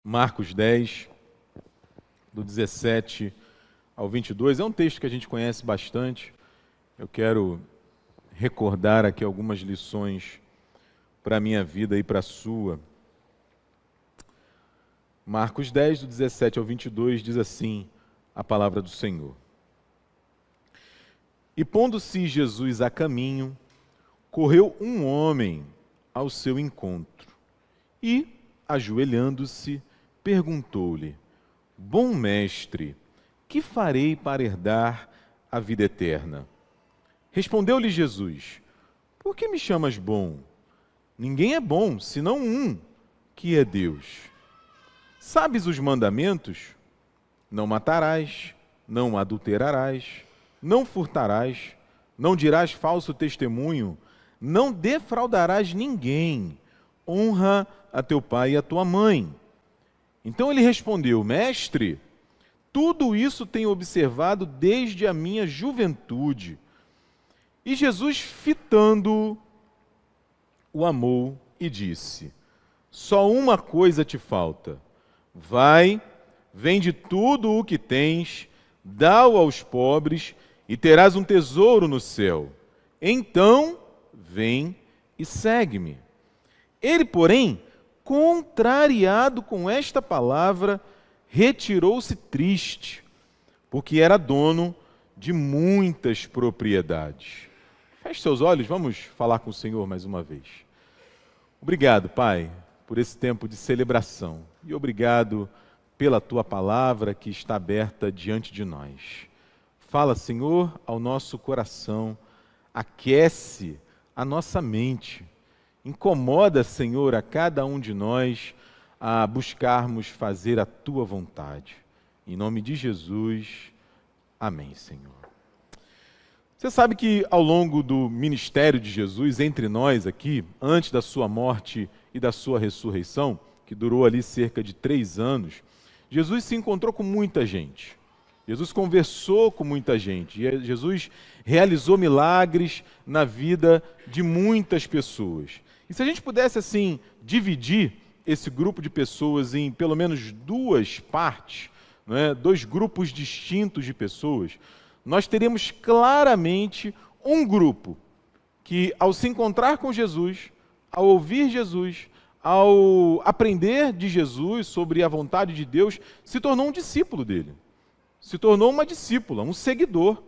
Marcos 10, do 17 ao 22. É um texto que a gente conhece bastante. Eu quero recordar aqui algumas lições para a minha vida e para a sua. Marcos 10, do 17 ao 22, diz assim a palavra do Senhor. E pondo-se Jesus a caminho, correu um homem ao seu encontro e, ajoelhando-se, perguntou-lhe: Bom mestre, que farei para herdar a vida eterna? Respondeu-lhe Jesus: Por que me chamas bom? Ninguém é bom, senão um, que é Deus. Sabes os mandamentos? Não matarás, não adulterarás, não furtarás, não dirás falso testemunho, não defraudarás ninguém, honra a teu pai e a tua mãe. Então ele respondeu: Mestre, tudo isso tenho observado desde a minha juventude. E Jesus, fitando-o, o amou e disse: Só uma coisa te falta. Vai, vende tudo o que tens, dá-o aos pobres e terás um tesouro no céu. Então, vem e segue-me. Ele, porém, contrariado com esta palavra, retirou-se triste, porque era dono de muitas propriedades. Feche seus olhos, vamos falar com o Senhor mais uma vez. Obrigado, Pai, por esse tempo de celebração. E obrigado pela Tua palavra que está aberta diante de nós. Fala, Senhor, ao nosso coração, aquece a nossa mente. Incomoda, Senhor, a cada um de nós a buscarmos fazer a Tua vontade. Em nome de Jesus, amém, Senhor. Você sabe que ao longo do ministério de Jesus, entre nós aqui, antes da sua morte e da sua ressurreição, que durou ali cerca de 3 anos, Jesus se encontrou com muita gente. Jesus conversou com muita gente. Jesus realizou milagres na vida de muitas pessoas. E se a gente pudesse, assim, dividir esse grupo de pessoas em pelo menos 2 partes, não é? 2 grupos distintos de pessoas, nós teríamos claramente um grupo que, ao se encontrar com Jesus, ao ouvir Jesus, ao aprender de Jesus sobre a vontade de Deus, se tornou um discípulo dele. Se tornou uma discípula, um seguidor.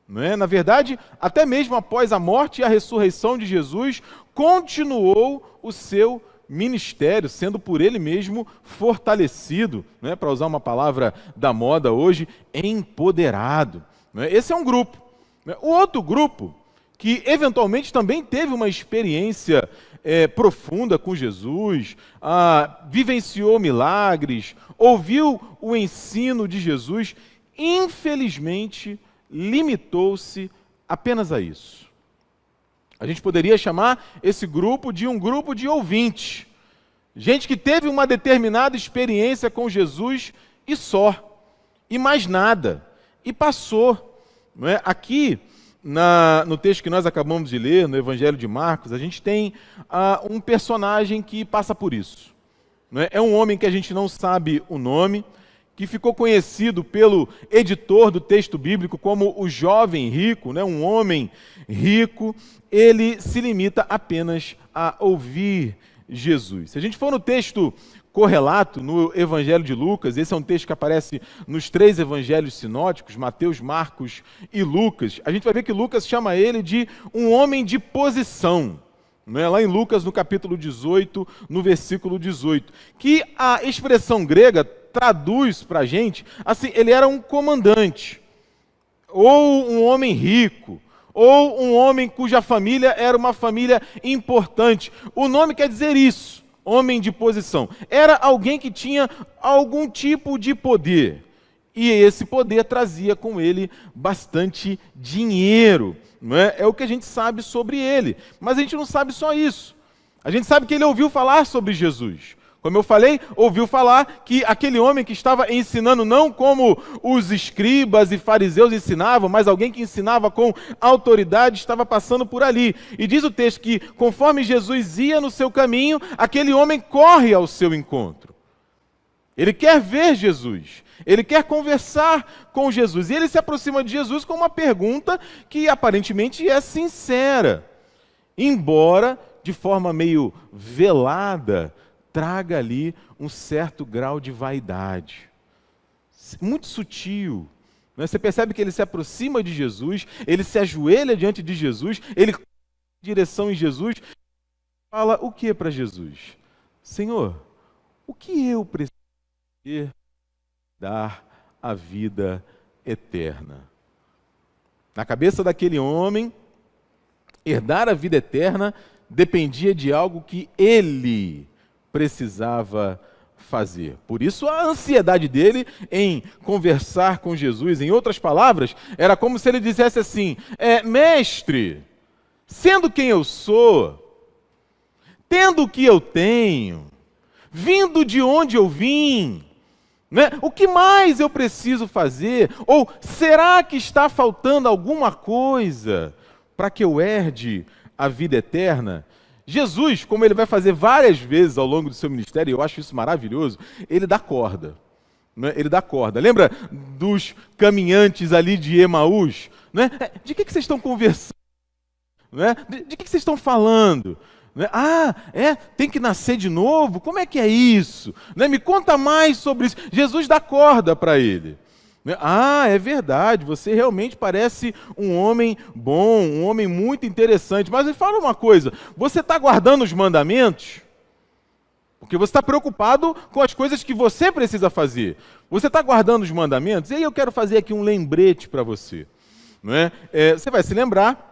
Não é? Na verdade, até mesmo após a morte e a ressurreição de Jesus, continuou o seu ministério, sendo por ele mesmo fortalecido, não é? Para usar uma palavra da moda hoje, empoderado. Não é? Esse é um grupo. Não é? O outro grupo, que eventualmente também teve uma experiência profunda com Jesus, vivenciou milagres, ouviu o ensino de Jesus, infelizmente limitou-se apenas a isso. A gente poderia chamar esse grupo de um grupo de ouvintes. Gente que teve uma determinada experiência com Jesus e só, e mais nada, e passou. Não é? Aqui, no texto que nós acabamos de ler, no Evangelho de Marcos, a gente tem um personagem que passa por isso. Não é? É um homem que a gente não sabe o nome, que ficou conhecido pelo editor do texto bíblico como o jovem rico, né? Um homem rico. Ele se limita apenas a ouvir Jesus. Se a gente for no texto correlato, no Evangelho de Lucas, esse é um texto que aparece nos 3 evangelhos sinóticos, Mateus, Marcos e Lucas, a gente vai ver que Lucas chama ele de um homem de posição. Não é? Lá em Lucas, no capítulo 18, no versículo 18, que a expressão grega traduz para a gente, assim, ele era um comandante, ou um homem rico, ou um homem cuja família era uma família importante. O nome quer dizer isso, homem de posição. Era alguém que tinha algum tipo de poder, e esse poder trazia com ele bastante dinheiro. Não é? É o que a gente sabe sobre ele, mas a gente não sabe só isso. A gente sabe que ele ouviu falar sobre Jesus. Como eu falei, ouviu falar que aquele homem que estava ensinando não como os escribas e fariseus ensinavam, mas alguém que ensinava com autoridade estava passando por ali. E diz o texto que, conforme Jesus ia no seu caminho, aquele homem corre ao seu encontro. Ele quer ver Jesus, ele quer conversar com Jesus. E ele se aproxima de Jesus com uma pergunta que aparentemente é sincera, embora de forma meio velada, traga ali um certo grau de vaidade. Muito sutil. Né? Você percebe que ele se aproxima de Jesus, ele se ajoelha diante de Jesus, ele corre em direção em Jesus, fala o que para Jesus? Senhor, o que eu preciso dar a vida eterna? Na cabeça daquele homem, herdar a vida eterna dependia de algo que ele precisava fazer. Por isso a ansiedade dele em conversar com Jesus, em outras palavras, era como se ele dissesse assim: mestre, sendo quem eu sou, tendo o que eu tenho, vindo de onde eu vim, né? O que mais eu preciso fazer? Ou será que está faltando alguma coisa para que eu herde a vida eterna? Jesus, como ele vai fazer várias vezes ao longo do seu ministério, e eu acho isso maravilhoso, ele dá corda. Né? Ele dá corda. Lembra dos caminhantes ali de Emaús? Né? De que vocês estão conversando? Né? De que vocês estão falando? Né? Tem que nascer de novo? Como é que é isso? Né? Me conta mais sobre isso. Jesus dá corda para ele. Né? É verdade, você realmente parece um homem bom, um homem muito interessante. Mas me fala uma coisa, você está guardando os mandamentos? Porque você está preocupado com as coisas que você precisa fazer. Você está guardando os mandamentos? E aí eu quero fazer aqui um lembrete para você. Não é? Você vai se lembrar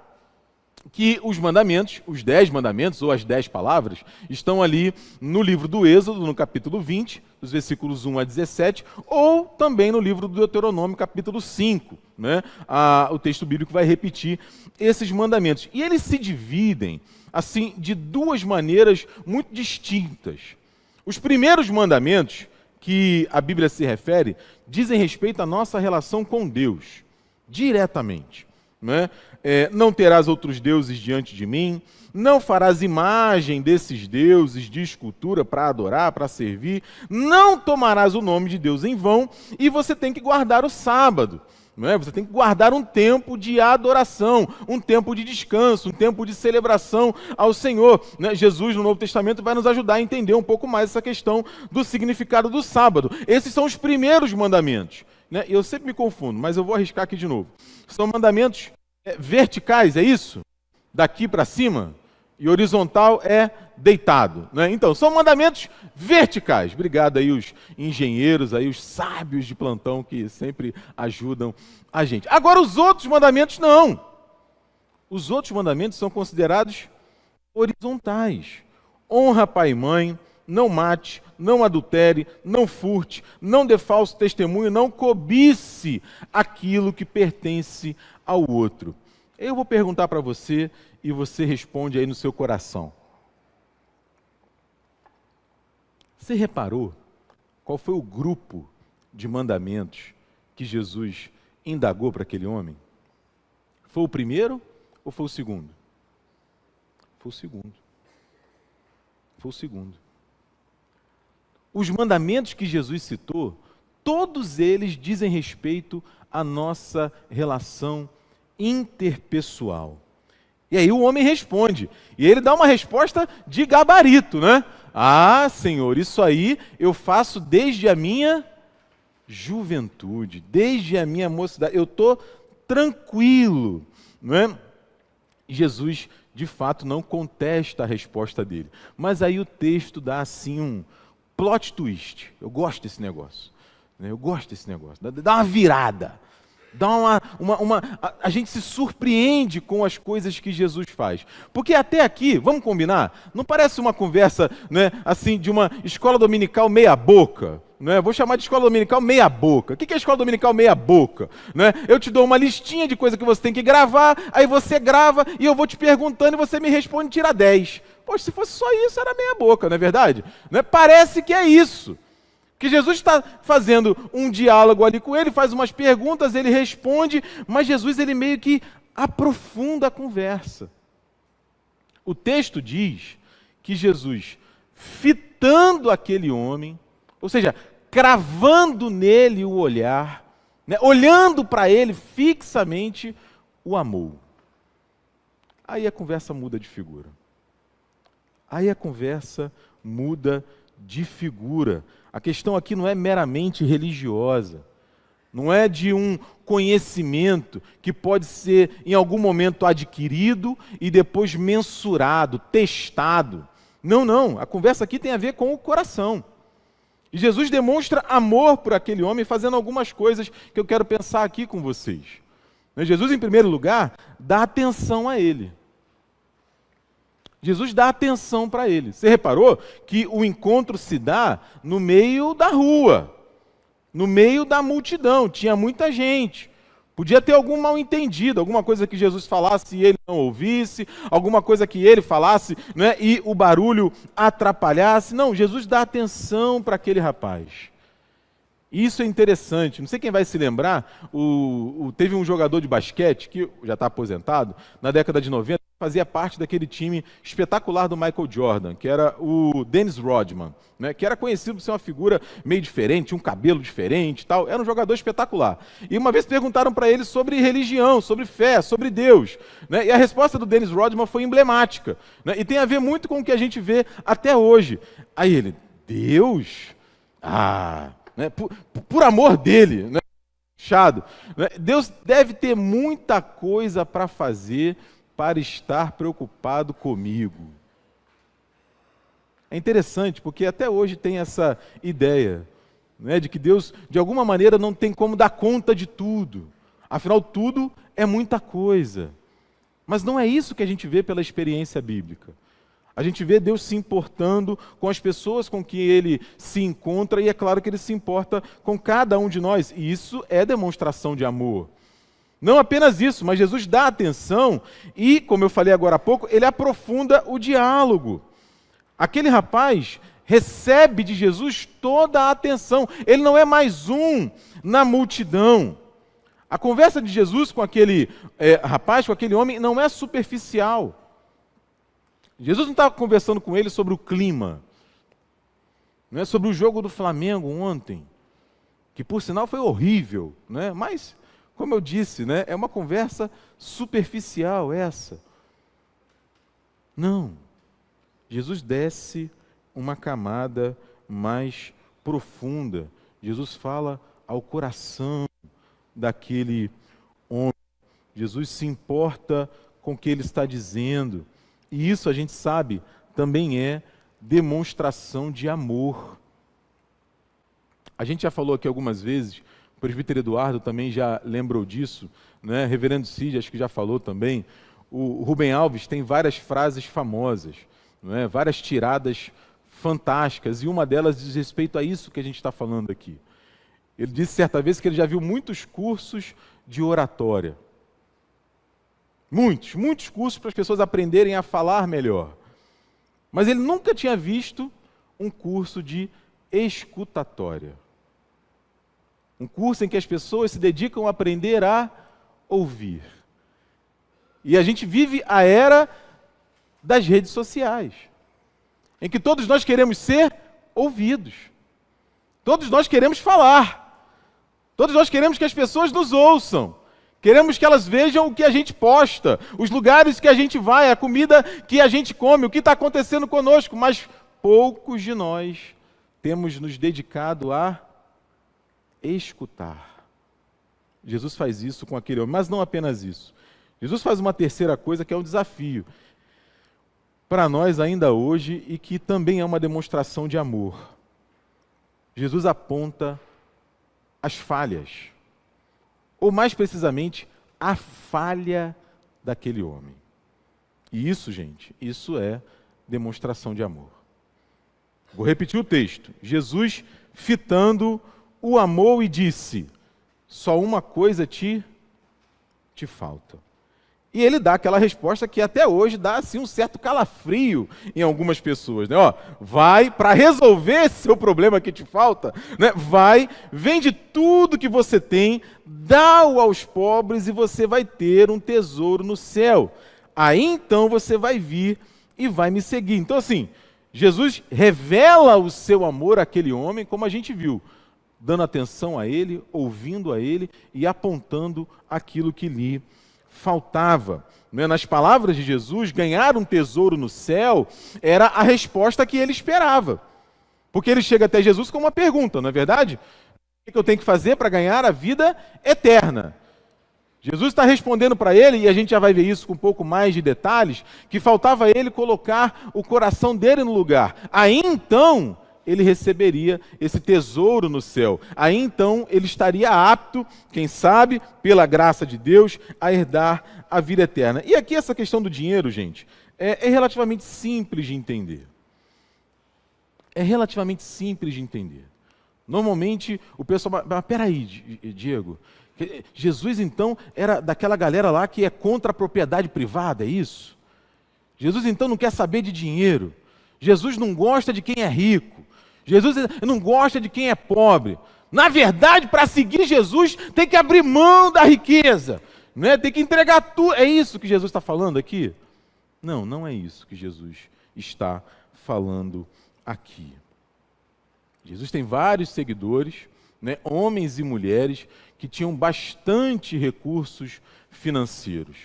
que os mandamentos, os 10 mandamentos, ou as 10 palavras, estão ali no livro do Êxodo, no capítulo 20, dos versículos 1 a 17, ou também no livro do Deuteronômio, capítulo 5. Né? O texto bíblico vai repetir esses mandamentos. E eles se dividem, assim, de duas maneiras muito distintas. Os primeiros mandamentos, que a Bíblia se refere, dizem respeito à nossa relação com Deus, diretamente. Né? Não terás outros deuses diante de mim, não farás imagem desses deuses de escultura para adorar, para servir, não tomarás o nome de Deus em vão, e você tem que guardar o sábado. Não é? Você tem que guardar um tempo de adoração, um tempo de descanso, um tempo de celebração ao Senhor. Né? Jesus, no Novo Testamento, vai nos ajudar a entender um pouco mais essa questão do significado do sábado. Esses são os primeiros mandamentos. Né? Eu sempre me confundo, mas eu vou arriscar aqui de novo. São mandamentos verticais, é isso? Daqui para cima. E horizontal é deitado. Né? Então, são mandamentos verticais. Obrigado aí os engenheiros, aí os sábios de plantão que sempre ajudam a gente. Agora, os outros mandamentos não. Os outros mandamentos são considerados horizontais. Honra pai e mãe, não mate, não adultere, não furte, não dê falso testemunho, não cobice aquilo que pertence ao outro. Eu vou perguntar para você e você responde aí no seu coração. Você reparou qual foi o grupo de mandamentos que Jesus indagou para aquele homem? Foi o primeiro ou foi o segundo? Foi o segundo. Foi o segundo. Os mandamentos que Jesus citou, todos eles dizem respeito à nossa relação interpessoal. E aí o homem responde, e ele dá uma resposta de gabarito, né? Senhor, isso aí eu faço desde a minha juventude, desde a minha mocidade, eu estou tranquilo, não é? Jesus, de fato, não contesta a resposta dele, mas aí o texto dá assim um plot twist. Eu gosto desse negócio, né? Eu gosto desse negócio, dá uma virada. A gente se surpreende com as coisas que Jesus faz. Porque até aqui, vamos combinar, não parece uma conversa, né, assim, de uma escola dominical meia boca. Né? Vou chamar de escola dominical meia boca. O que é escola dominical meia boca? Né? Eu te dou uma listinha de coisas que você tem que gravar, aí você grava e eu vou te perguntando e você me responde e tira 10. Poxa, se fosse só isso, era meia boca, não é verdade? Né? Parece que é isso. Que Jesus está fazendo um diálogo ali com ele, faz umas perguntas, ele responde, mas Jesus ele meio que aprofunda a conversa. O texto diz que Jesus, fitando aquele homem, ou seja, cravando nele o olhar, né? Olhando para ele fixamente, o amou. Aí a conversa muda de figura. Aí a conversa muda de figura. A questão aqui não é meramente religiosa. Não é de um conhecimento que pode ser em algum momento adquirido e depois mensurado, testado. Não, não. A conversa aqui tem a ver com o coração. E Jesus demonstra amor por aquele homem fazendo algumas coisas que eu quero pensar aqui com vocês. Jesus, em primeiro lugar, dá atenção a ele. Jesus dá atenção para ele. Você reparou que o encontro se dá no meio da rua, no meio da multidão, tinha muita gente. Podia ter algum mal-entendido, alguma coisa que Jesus falasse e ele não ouvisse, alguma coisa que ele falasse, né, e o barulho atrapalhasse. Não, Jesus dá atenção para aquele rapaz. Isso é interessante. Não sei quem vai se lembrar, teve um jogador de basquete, que já está aposentado, na década de 90, fazia parte daquele time espetacular do Michael Jordan, que era o Dennis Rodman, né, que era conhecido por ser uma figura meio diferente, um cabelo diferente e tal. Era um jogador espetacular. E uma vez perguntaram para ele sobre religião, sobre fé, sobre Deus, né, e a resposta do Dennis Rodman foi emblemática, né, e tem a ver muito com o que a gente vê até hoje. Aí ele, Deus? Né, por amor dele, né, fechado, né, Deus deve ter muita coisa para fazer para estar preocupado comigo. É interessante, porque até hoje tem essa ideia, né, de que Deus, de alguma maneira, não tem como dar conta de tudo. Afinal, tudo é muita coisa. Mas não é isso que a gente vê pela experiência bíblica. A gente vê Deus se importando com as pessoas com que Ele se encontra, e é claro que Ele se importa com cada um de nós. E isso é demonstração de amor. Não apenas isso, mas Jesus dá atenção e, como eu falei agora há pouco, Ele aprofunda o diálogo. Aquele rapaz recebe de Jesus toda a atenção. Ele não é mais um na multidão. A conversa de Jesus com aquele rapaz, com aquele homem, não é superficial. Jesus não estava conversando com ele sobre o clima, não é sobre o jogo do Flamengo ontem, que por sinal foi horrível, né? Mas, como eu disse, né, é uma conversa superficial essa. Não. Jesus desce uma camada mais profunda. Jesus fala ao coração daquele homem. Jesus se importa com o que ele está dizendo. E isso, a gente sabe, também é demonstração de amor. A gente já falou aqui algumas vezes, o presbítero Eduardo também já lembrou disso, né? Reverendo Cid, acho que já falou também. O Rubem Alves tem várias frases famosas, não é? Várias tiradas fantásticas, e uma delas diz respeito a isso que a gente está falando aqui. Ele disse certa vez que ele já viu muitos cursos de oratória. Muitos cursos para as pessoas aprenderem a falar melhor. Mas ele nunca tinha visto um curso de escutatória. Um curso em que as pessoas se dedicam a aprender a ouvir. E a gente vive a era das redes sociais, em que todos nós queremos ser ouvidos. Todos nós queremos falar. Todos nós queremos que as pessoas nos ouçam. Queremos que elas vejam o que a gente posta, os lugares que a gente vai, a comida que a gente come, o que está acontecendo conosco, mas poucos de nós temos nos dedicado a escutar. Jesus faz isso com aquele homem, mas não apenas isso. Jesus faz uma terceira coisa que é um desafio para nós ainda hoje e que também é uma demonstração de amor. Jesus aponta as falhas. Ou mais precisamente, a falha daquele homem. E isso, gente, isso é demonstração de amor. Vou repetir o texto. Jesus, fitando, o amou e disse: só uma coisa te falta. E ele dá aquela resposta que até hoje dá assim, um certo calafrio em algumas pessoas, né? Ó, vai, para resolver esse seu problema que te falta, né? Vai, vende tudo que você tem, dá-o aos pobres e você vai ter um tesouro no céu. Aí então você vai vir e vai me seguir. Então assim, Jesus revela o seu amor àquele homem, como a gente viu, dando atenção a ele, ouvindo a ele e apontando aquilo que lhe faltava. Nas palavras de Jesus, ganhar um tesouro no céu era a resposta que ele esperava. Porque ele chega até Jesus com uma pergunta, não é verdade? O que eu tenho que fazer para ganhar a vida eterna? Jesus está respondendo para ele, e a gente já vai ver isso com um pouco mais de detalhes, que faltava ele colocar o coração dele no lugar. Aí então, ele receberia esse tesouro no céu. Aí então, ele estaria apto, quem sabe, pela graça de Deus, a herdar a vida eterna. E aqui essa questão do dinheiro, gente, é relativamente simples de entender. É relativamente simples de entender. Normalmente, o pessoal... Mas peraí, Diego... Jesus, então, era daquela galera lá que é contra a propriedade privada, é isso? Jesus, então, não quer saber de dinheiro. Jesus não gosta de quem é rico. Jesus não gosta de quem é pobre. Na verdade, para seguir Jesus, tem que abrir mão da riqueza, né? Tem que entregar tudo. É isso que Jesus está falando aqui? Não, não é isso que Jesus está falando aqui. Jesus tem vários seguidores, né, homens e mulheres que tinham bastante recursos financeiros.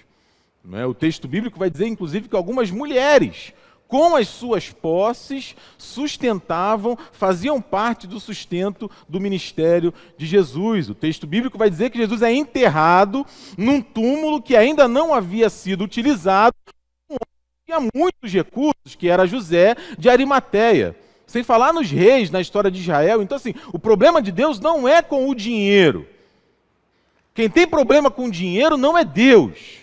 O texto bíblico vai dizer, inclusive, que algumas mulheres, com as suas posses, sustentavam, faziam parte do sustento do ministério de Jesus. O texto bíblico vai dizer que Jesus é enterrado num túmulo que ainda não havia sido utilizado, tinha muitos recursos, que era José de Arimateia. Sem falar nos reis, na história de Israel. Então, assim, o problema de Deus não é com o dinheiro. Quem tem problema com dinheiro não é Deus.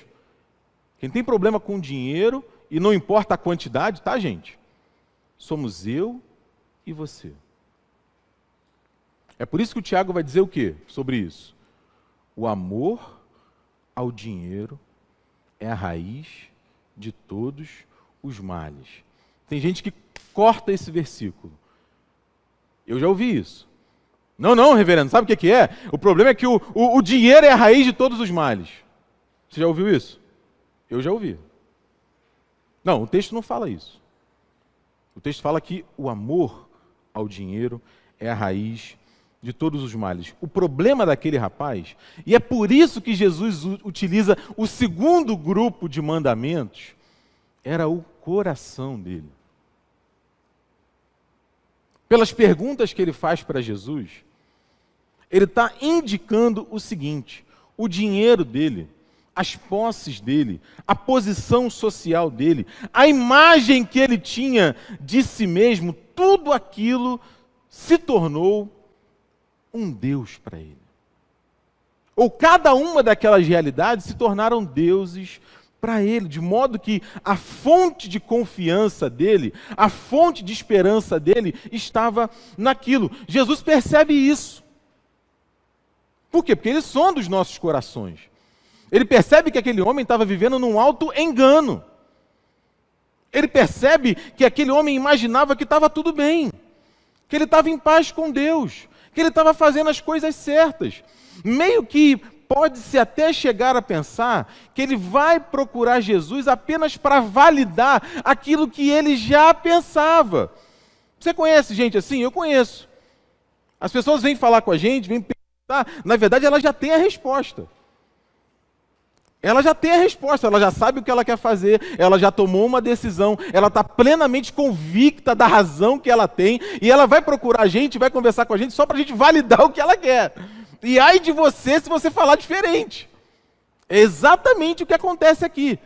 Quem tem problema com dinheiro, e não importa a quantidade, tá, gente? Somos eu e você. É por isso que o Tiago vai dizer o quê sobre isso? O amor ao dinheiro é a raiz de todos os males. Tem gente que corta esse versículo. Eu já ouvi isso. Não, reverendo, sabe o que é? O problema é que o dinheiro é a raiz de todos os males. Você já ouviu isso? Eu já ouvi. Não, o texto não fala isso. O texto fala que o amor ao dinheiro é a raiz de todos os males. O problema daquele rapaz, e é por isso que Jesus utiliza o segundo grupo de mandamentos, era o coração dele. Pelas perguntas que ele faz para Jesus, ele está indicando o seguinte: o dinheiro dele, as posses dele, a posição social dele, a imagem que ele tinha de si mesmo, tudo aquilo se tornou um Deus para ele. Ou cada uma daquelas realidades se tornaram deuses para ele, de modo que a fonte de confiança dele, a fonte de esperança dele estava naquilo. Jesus percebe isso. Por quê? Porque ele sonda os nossos corações. Ele percebe que aquele homem estava vivendo num alto engano. Ele percebe que aquele homem imaginava que estava tudo bem, que ele estava em paz com Deus, que ele estava fazendo as coisas certas. Meio que pode-se até chegar a pensar que ele vai procurar Jesus apenas para validar aquilo que ele já pensava. Você conhece gente assim? Eu conheço. As pessoas vêm falar com a gente, vêm perguntar, na verdade ela já tem a resposta. Ela já tem a resposta, ela já sabe o que ela quer fazer, ela já tomou uma decisão, ela está plenamente convicta da razão que ela tem, e ela vai procurar a gente, vai conversar com a gente só para a gente validar o que ela quer. E ai de você se você falar diferente. É exatamente o que acontece aqui.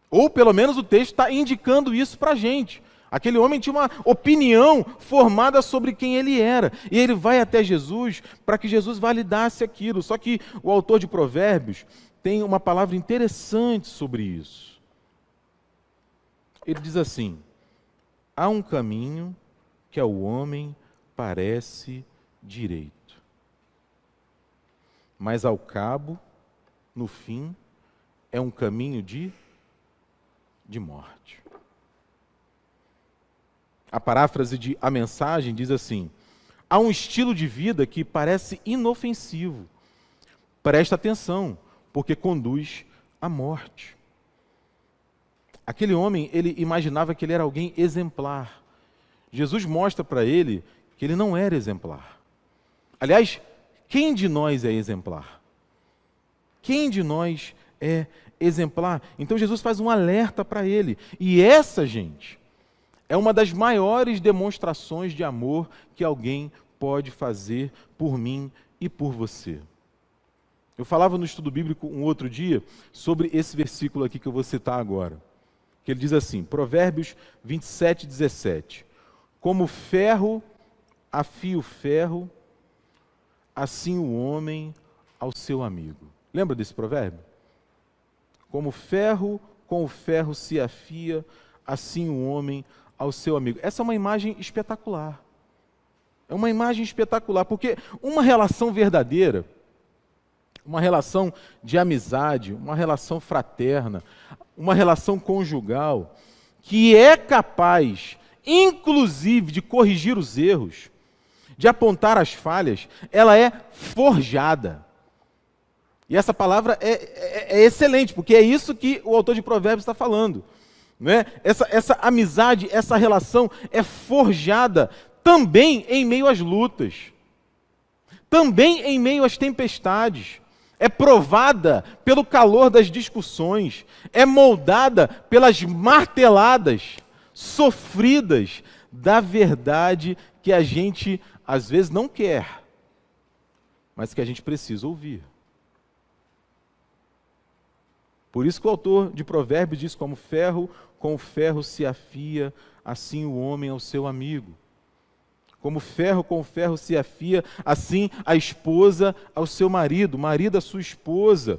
Ou pelo menos o texto está indicando isso para a gente. Aquele homem tinha uma opinião formada sobre quem ele era. E ele vai até Jesus para que Jesus validasse aquilo. Só que o autor de Provérbios tem uma palavra interessante sobre isso. Ele diz assim: há um caminho que ao homem parece direito, mas ao cabo, no fim, é um caminho de morte. A paráfrase de A Mensagem diz assim: há um estilo de vida que parece inofensivo. Presta atenção, porque conduz à morte. Aquele homem, ele imaginava que ele era alguém exemplar, Jesus mostra para ele que ele não era exemplar. Aliás, quem de nós é exemplar? Quem de nós é exemplar? Então Jesus faz um alerta para ele. E essa, gente, é uma das maiores demonstrações de amor que alguém pode fazer por mim e por você. Eu falava no estudo bíblico um outro dia sobre esse versículo aqui que eu vou citar agora. Que ele diz assim, Provérbios 27, 17. Como ferro afia o ferro, assim o homem ao seu amigo. Lembra desse provérbio? Como ferro com o ferro se afia, assim o homem ao seu amigo. Essa é uma imagem espetacular. É uma imagem espetacular, porque uma relação verdadeira, uma relação de amizade, uma relação fraterna, uma relação conjugal, que é capaz, inclusive, de corrigir os erros, de apontar as falhas, ela é forjada. E essa palavra é excelente, porque é isso que o autor de Provérbios está falando. Não é? Essa amizade, essa relação é forjada também em meio às lutas, também em meio às tempestades, é provada pelo calor das discussões, é moldada pelas marteladas sofridas da verdade que a gente às vezes não quer, mas que a gente precisa ouvir. Por isso que o autor de Provérbios diz, como ferro com o ferro se afia, assim o homem ao seu amigo. Como ferro com ferro se afia, assim a esposa ao seu marido, o marido à sua esposa.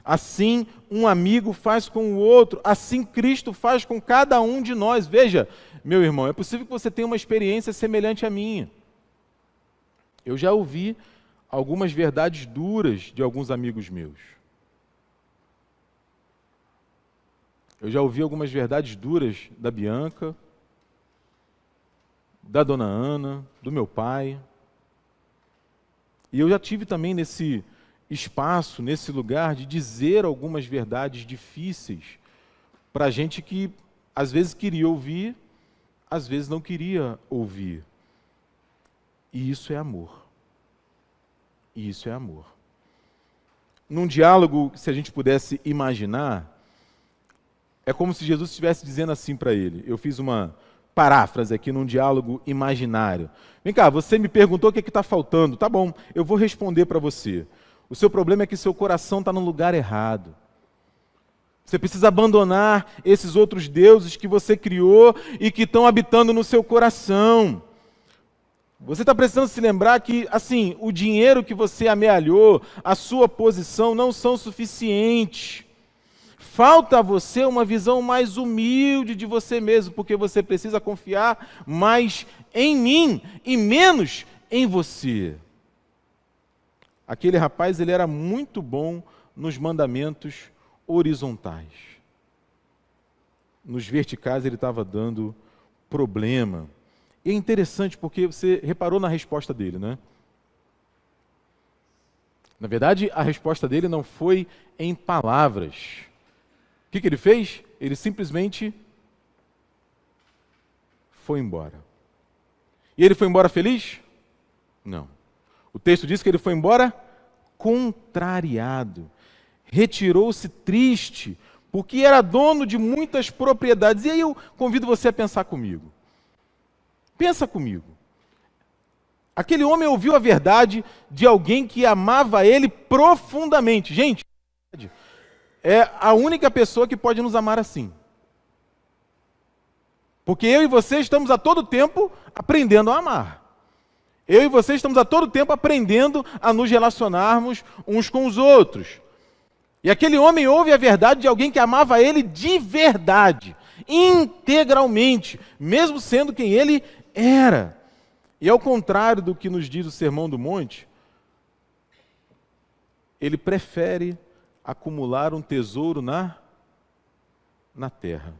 Assim um amigo faz com o outro, assim Cristo faz com cada um de nós. Veja, meu irmão, é possível que você tenha uma experiência semelhante à minha. Eu já ouvi algumas verdades duras de alguns amigos meus. Eu já ouvi algumas verdades duras da Bianca, da dona Ana, do meu pai. E eu já tive também nesse espaço, nesse lugar, de dizer algumas verdades difíceis para gente que às vezes queria ouvir, às vezes não queria ouvir. E isso é amor. E isso é amor. Num diálogo, se a gente pudesse imaginar, é como se Jesus estivesse dizendo assim para ele. Eu fiz uma paráfrase aqui num diálogo imaginário. Vem cá, você me perguntou o que está faltando. Tá bom, eu vou responder para você. O seu problema é que seu coração está no lugar errado. Você precisa abandonar esses outros deuses que você criou e que estão habitando no seu coração. Você está precisando se lembrar que, assim, o dinheiro que você amealhou, a sua posição não são suficientes. Falta a você uma visão mais humilde de você mesmo, porque você precisa confiar mais em mim e menos em você. Aquele rapaz, ele era muito bom nos mandamentos horizontais. Nos verticais ele estava dando problema. E é interessante porque você reparou na resposta dele, né? Na verdade, a resposta dele não foi em palavras. O que ele fez? Ele simplesmente foi embora. E ele foi embora feliz? Não. O texto diz que ele foi embora contrariado. Retirou-se triste, porque era dono de muitas propriedades. E aí eu convido você a pensar comigo. Pensa comigo. Aquele homem ouviu a verdade de alguém que amava ele profundamente. Gente, é a única pessoa que pode nos amar assim. Porque eu e você estamos a todo tempo aprendendo a amar. Eu e você estamos a todo tempo aprendendo a nos relacionarmos uns com os outros. E aquele homem ouve a verdade de alguém que amava ele de verdade, integralmente, mesmo sendo quem ele era. E ao contrário do que nos diz o Sermão do Monte, ele prefere acumular um tesouro na terra.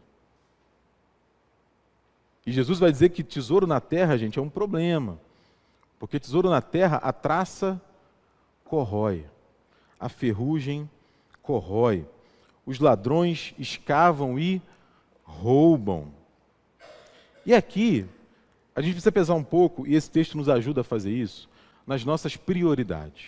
E Jesus vai dizer que tesouro na terra, gente, é um problema. Porque tesouro na terra, a traça corrói, a ferrugem corrói. Os ladrões escavam e roubam. E aqui, a gente precisa pesar um pouco, e esse texto nos ajuda a fazer isso, nas nossas prioridades.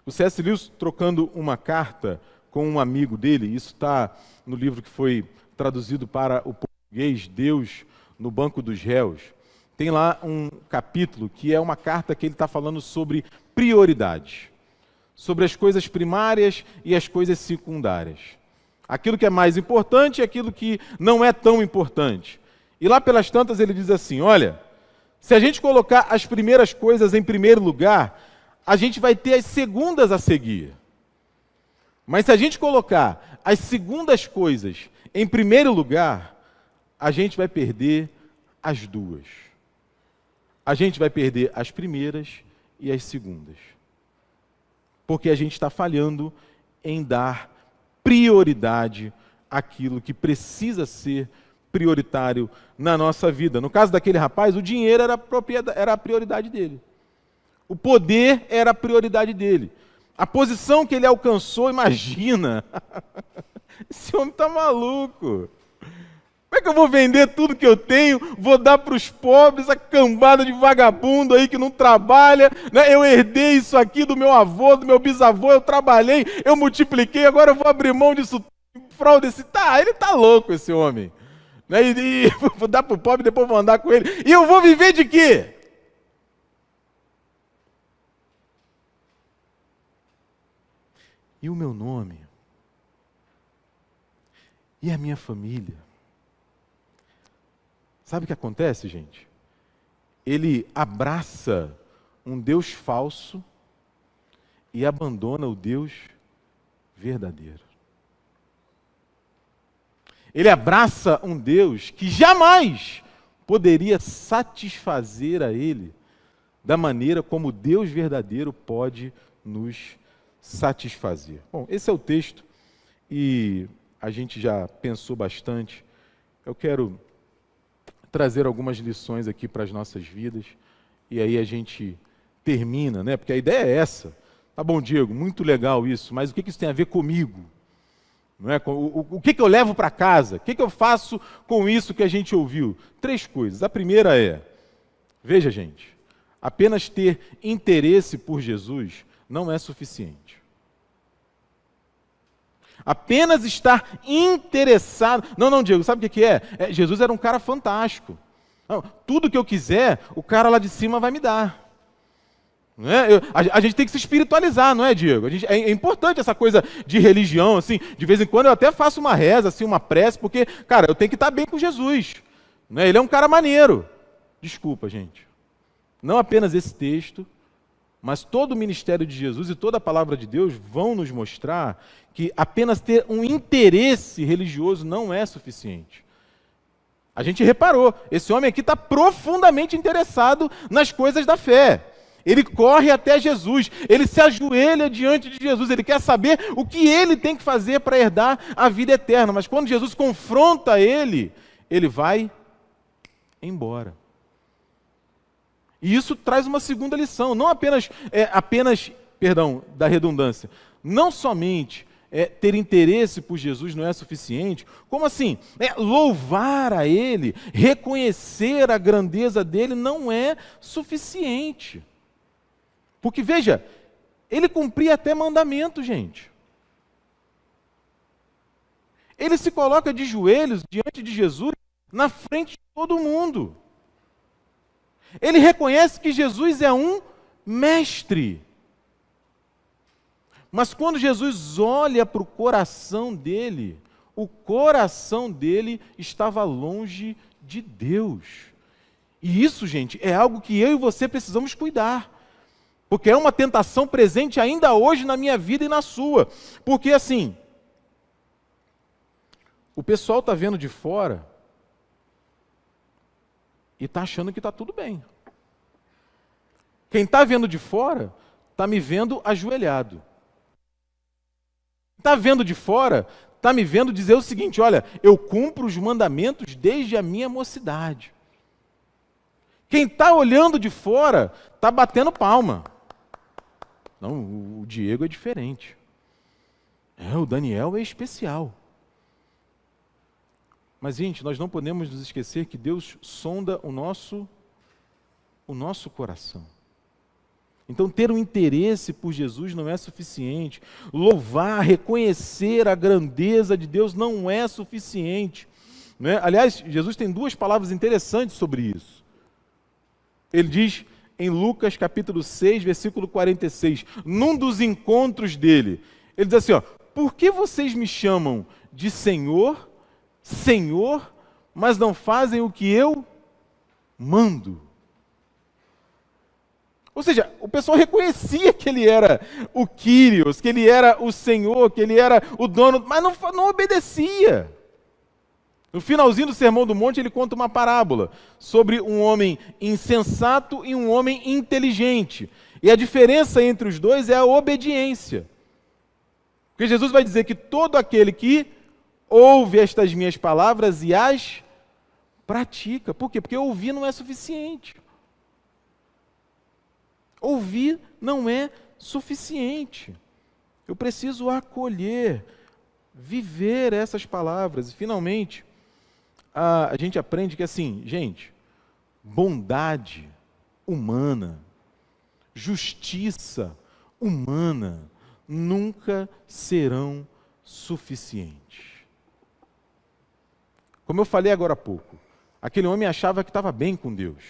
O C.S. Lewis, trocando uma carta com um amigo dele, isso está no livro que foi traduzido para o português, Deus no Banco dos Réus, tem lá um capítulo que é uma carta que ele está falando sobre prioridades, sobre as coisas primárias e as coisas secundárias. Aquilo que é mais importante e aquilo que não é tão importante. E lá pelas tantas ele diz assim, olha, se a gente colocar as primeiras coisas em primeiro lugar, a gente vai ter as segundas a seguir. Mas se a gente colocar as segundas coisas em primeiro lugar, a gente vai perder as duas. A gente vai perder as primeiras e as segundas. Porque a gente está falhando em dar prioridade àquilo que precisa ser prioritário na nossa vida. No caso daquele rapaz, o dinheiro era a prioridade dele. O poder era a prioridade dele. A posição que ele alcançou, imagina. Esse homem está maluco. Como é que eu vou vender tudo que eu tenho, vou dar para os pobres, a cambada de vagabundo aí que não trabalha, né? Eu herdei isso aqui do meu avô, do meu bisavô, eu trabalhei, eu multipliquei, agora eu vou abrir mão disso, fraude esse... Tá, ele tá louco esse homem. Né? E vou dar para o pobre, depois vou andar com ele. E eu vou viver de quê? E o meu nome? E a minha família? Sabe o que acontece, gente? Ele abraça um Deus falso e abandona o Deus verdadeiro. Ele abraça um Deus que jamais poderia satisfazer a ele da maneira como o Deus verdadeiro pode nos satisfazer. Bom, esse é o texto e a gente já pensou bastante. Eu quero trazer algumas lições aqui para as nossas vidas e aí a gente termina, né? Porque a ideia é essa. Tá bom, Diego, muito legal isso, mas o que isso tem a ver comigo? Não é? O que eu levo para casa? O que eu faço com isso que a gente ouviu? 3 coisas. A primeira é, veja, gente, apenas ter interesse por Jesus não é suficiente. Apenas estar interessado... Não, Diego, sabe o que é? Jesus era um cara fantástico. Não, tudo que eu quiser, o cara lá de cima vai me dar. Não é? A gente tem que se espiritualizar, não é, Diego? É importante essa coisa de religião, assim, de vez em quando eu até faço uma reza, assim, uma prece, porque, cara, eu tenho que estar bem com Jesus. Não é? Ele é um cara maneiro. Desculpa, gente. Não apenas esse texto, mas todo o ministério de Jesus e toda a palavra de Deus vão nos mostrar que apenas ter um interesse religioso não é suficiente. A gente reparou, esse homem aqui está profundamente interessado nas coisas da fé. Ele corre até Jesus, ele se ajoelha diante de Jesus, ele quer saber o que ele tem que fazer para herdar a vida eterna. Mas quando Jesus confronta ele, ele vai embora. E isso traz uma segunda lição, não apenas, da redundância, não somente ter interesse por Jesus não é suficiente, como assim? Louvar a Ele, reconhecer a grandeza dEle não é suficiente. Porque, veja, Ele cumpria até mandamento, gente. Ele se coloca de joelhos diante de Jesus, na frente de todo mundo. Ele reconhece que Jesus é um mestre. Mas quando Jesus olha para o coração dele estava longe de Deus. E isso, gente, é algo que eu e você precisamos cuidar. Porque é uma tentação presente ainda hoje na minha vida e na sua. Porque assim, o pessoal está vendo de fora e está achando que está tudo bem. Quem está vendo de fora está me vendo ajoelhado. Está vendo de fora, está me vendo dizer o seguinte, olha, eu cumpro os mandamentos desde a minha mocidade. Quem está olhando de fora está batendo palma. Não, o Diego é diferente. O Daniel é especial. Mas, gente, nós não podemos nos esquecer que Deus sonda o nosso coração. Então, ter um interesse por Jesus não é suficiente. Louvar, reconhecer a grandeza de Deus não é suficiente. Né? Aliás, Jesus tem duas palavras interessantes sobre isso. Ele diz em Lucas capítulo 6, versículo 46, num dos encontros dele, ele diz assim, ó, por que vocês me chamam de Senhor, Senhor, mas não fazem o que eu mando? Ou seja, o pessoal reconhecia que ele era o Kyrios, que ele era o Senhor, que ele era o dono, mas não obedecia. No finalzinho do Sermão do Monte, ele conta uma parábola sobre um homem insensato e um homem inteligente. E a diferença entre os dois é a obediência. Porque Jesus vai dizer que todo aquele que ouve estas minhas palavras e as pratica. Por quê? Porque ouvir não é suficiente. Ouvir não é suficiente. Eu preciso acolher, viver essas palavras. E, finalmente, a gente aprende que, assim, gente, bondade humana, justiça humana nunca serão suficientes. Como eu falei agora há pouco, aquele homem achava que estava bem com Deus.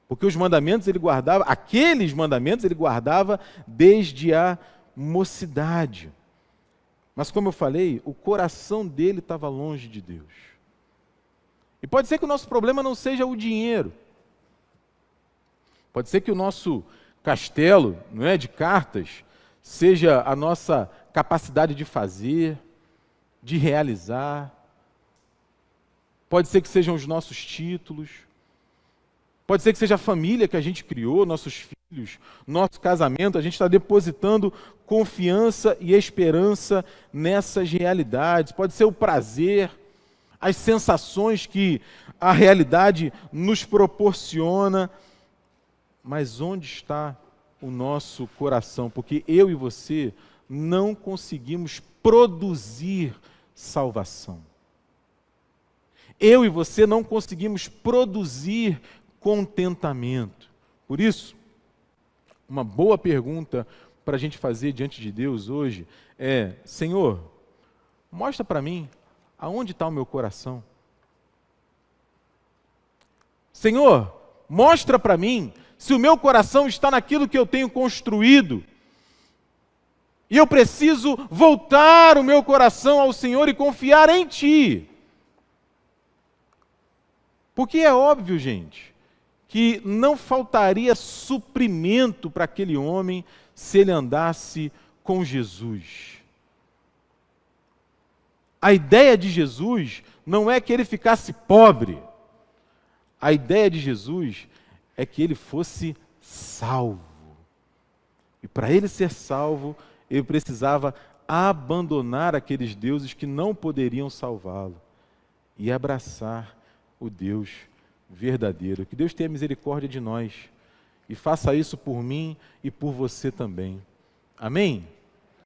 Porque os mandamentos ele guardava, aqueles mandamentos ele guardava desde a mocidade. Mas como eu falei, o coração dele estava longe de Deus. E pode ser que o nosso problema não seja o dinheiro. Pode ser que o nosso castelo, não é, de cartas, seja a nossa capacidade de fazer, de realizar. Pode ser que sejam os nossos títulos. Pode ser que seja a família que a gente criou, nossos filhos, nosso casamento. A gente está depositando confiança e esperança nessas realidades. Pode ser o prazer, as sensações que a realidade nos proporciona. Mas onde está o nosso coração? Porque eu e você não conseguimos produzir salvação. Eu e você não conseguimos produzir contentamento. Por isso, uma boa pergunta para a gente fazer diante de Deus hoje é: Senhor, mostra para mim aonde está o meu coração. Senhor, mostra para mim se o meu coração está naquilo que eu tenho construído. E eu preciso voltar o meu coração ao Senhor e confiar em Ti. Porque é óbvio, gente, que não faltaria suprimento para aquele homem se ele andasse com Jesus. A ideia de Jesus não é que ele ficasse pobre. A ideia de Jesus é que ele fosse salvo. E para ele ser salvo, ele precisava abandonar aqueles deuses que não poderiam salvá-lo e abraçar o Deus verdadeiro. Que Deus tenha misericórdia de nós e faça isso por mim e por você também. Amém?